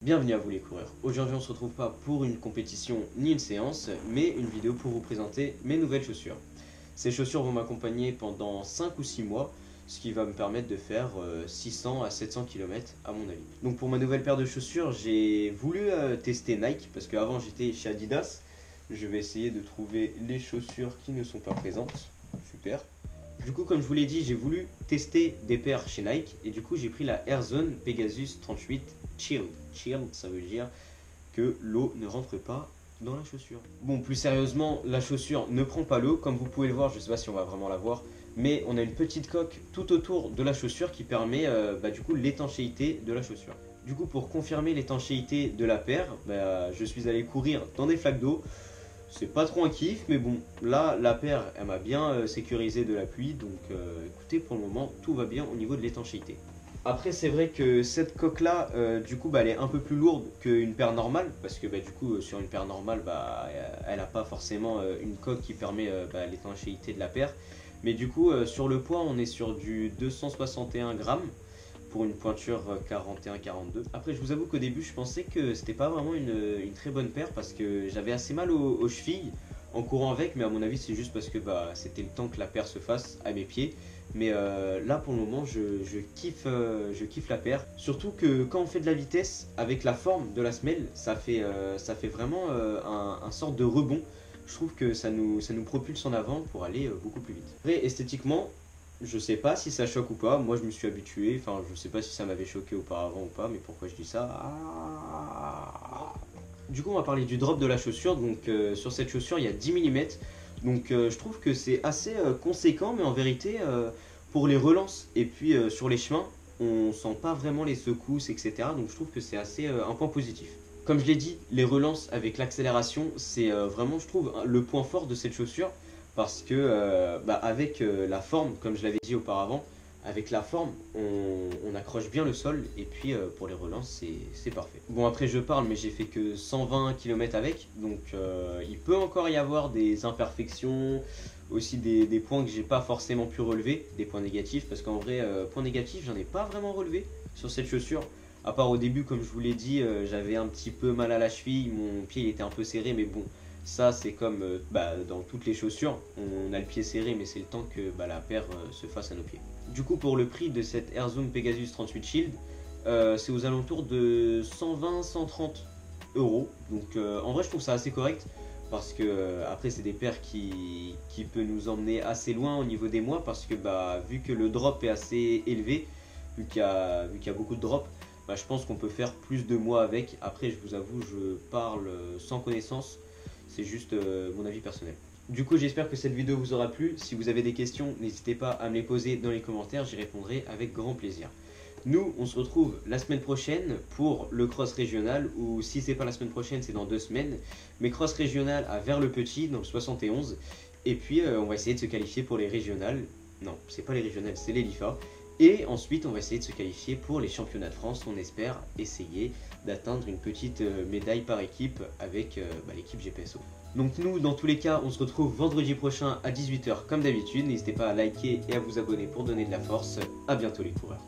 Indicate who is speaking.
Speaker 1: Bienvenue à vous les coureurs. Aujourd'hui on se retrouve pas pour une compétition ni une séance, mais une vidéo pour vous présenter mes nouvelles chaussures. Ces chaussures vont m'accompagner pendant 5 ou 6 mois, ce qui va me permettre de faire 600 à 700 km à mon avis. Donc pour ma nouvelle paire de chaussures, j'ai voulu tester Nike, parce qu'avant j'étais chez Adidas. Je vais essayer de trouver les chaussures qui ne sont pas présentes. Super. Du coup, comme je vous l'ai dit, j'ai voulu tester des paires chez Nike et du coup j'ai pris la Airzone Pegasus 38 Chill. Chill, ça veut dire que l'eau ne rentre pas dans la chaussure. Bon, plus sérieusement, la chaussure ne prend pas l'eau, comme vous pouvez le voir, je ne sais pas si on va vraiment la voir, mais on a une petite coque tout autour de la chaussure qui permet du coup l'étanchéité de la chaussure. Du coup, pour confirmer l'étanchéité de la paire, je suis allé courir dans des flaques d'eau. C'est pas trop un kiff, mais bon, là, la paire, elle m'a bien sécurisé de la pluie, donc écoutez, pour le moment, tout va bien au niveau de l'étanchéité. Après, c'est vrai que cette coque-là, elle est un peu plus lourde qu'une paire normale, parce que sur une paire normale, elle n'a pas forcément une coque qui permet l'étanchéité de la paire. Mais du coup, sur le poids, on est sur du 261 grammes. Pour une pointure 41-42. Après, je vous avoue qu'au début, je pensais que c'était pas vraiment une très bonne paire parce que j'avais assez mal aux chevilles en courant avec, mais à mon avis, c'est juste parce que c'était le temps que la paire se fasse à mes pieds. Mais là, pour le moment, je kiffe la paire. Surtout que quand on fait de la vitesse, avec la forme de la semelle, ça fait vraiment un sorte de rebond. Je trouve que ça nous propulse en avant pour aller beaucoup plus vite. Après, esthétiquement, je sais pas si ça choque ou pas, moi je me suis habitué, enfin je sais pas si ça m'avait choqué auparavant ou pas, mais pourquoi je dis ça? Du coup on va parler du drop de la chaussure, donc sur cette chaussure il y a 10 mm, donc je trouve que c'est assez conséquent, mais en vérité pour les relances et puis sur les chemins, on sent pas vraiment les secousses, etc. Donc je trouve que c'est assez un point positif. Comme je l'ai dit, les relances avec l'accélération, c'est vraiment je trouve le point fort de cette chaussure. Parce que avec la forme, comme je l'avais dit auparavant, avec la forme, on accroche bien le sol et puis pour les relances, c'est parfait. Bon, après je parle, mais j'ai fait que 120 km avec, donc il peut encore y avoir des imperfections, aussi des points que j'ai pas forcément pu relever, des points négatifs, parce qu'en vrai, points négatifs, j'en ai pas vraiment relevé sur cette chaussure. À part au début, comme je vous l'ai dit, j'avais un petit peu mal à la cheville, mon pied il était un peu serré, mais bon. Ça c'est comme dans toutes les chaussures, on a le pied serré mais c'est le temps que la paire se fasse à nos pieds. Du coup pour le prix de cette Airzone Pegasus 38 Shield, c'est aux alentours de 120-130 euros. Donc en vrai je trouve ça assez correct parce que après c'est des paires qui peuvent nous emmener assez loin au niveau des mois parce que vu que le drop est assez élevé, vu qu'il y a beaucoup de drop, je pense qu'on peut faire plus de mois avec. Après je vous avoue je parle sans connaissance. C'est juste mon avis personnel. Du coup, j'espère que cette vidéo vous aura plu. Si vous avez des questions, n'hésitez pas à me les poser dans les commentaires. J'y répondrai avec grand plaisir. Nous, on se retrouve la semaine prochaine pour le cross régional. Ou si c'est pas la semaine prochaine, c'est dans 2 semaines. Mais cross régional à Vers-le-Petit, dans le 71. Et puis, on va essayer de se qualifier pour les régionales. Non, c'est pas les régionales, c'est les LIFA. Et ensuite, on va essayer de se qualifier pour les championnats de France. On espère essayer d'atteindre une petite médaille par équipe avec l'équipe GPSO. Donc nous, dans tous les cas, on se retrouve vendredi prochain à 18 h comme d'habitude. N'hésitez pas à liker et à vous abonner pour donner de la force. A bientôt les coureurs.